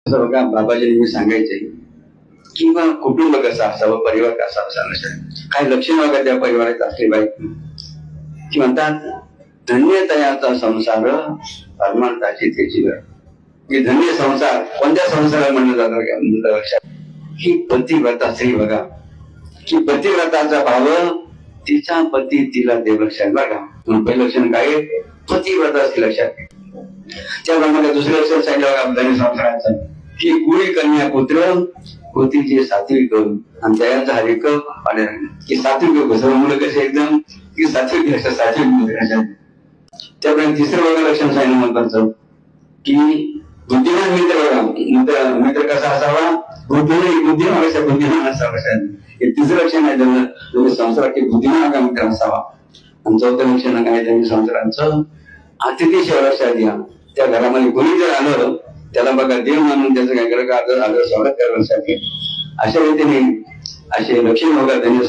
असं बघा बाबाजींनी सांगायचे किंवा कुटुंब कसं असावं, परिवार कसा असावा, काय लक्षण बघा त्या परिवारात असली पाहिजे. की म्हणतात धन्यतयाचा संसार परमार्थाची त्याची गरज. की धन्य संसार कोणत्या संसाराला म्हणलं जातं का म्हणलं लक्षात की पतिव्रता स्त्री बघा की पतिव्रताचा भाव तिचा पती तिला देव लक्षात बघा. पहिलं लक्षण काय पतिव्रता स्त्री लक्षात. त्याप्रमाणे दुसरं लक्षण सांगितलं बघा धन्य संसाराचं की कुळी कन्या पुत्र होतीचे सात्विक आणि दयाचा हरिक आणि की सात्विक सर्व मुलं कसे एकदम की सात्विक लक्षात सात्विक लक्षात. त्याप्रमाणे तिसरं बघा लक्षण सांगितलं महत्वाचं की बुद्धिमान मित्र बघा मित्र कसा असावा बुद्धिमान असावा. हे तिसरं लक्षण आहे त्यांना संसारात की बुद्धिमान का मित्र असावा. आणि चौथं लक्षण काय त्यांनी संसारांचं अतिथी लक्षात घ्या. त्या घरामध्ये कोणी जर आलं त्याला बघा देव मानून त्याचं काय करा आदर स्वागत करायला लक्षात घ्या. अशा रीतीने असे लक्षण बघा त्यांनी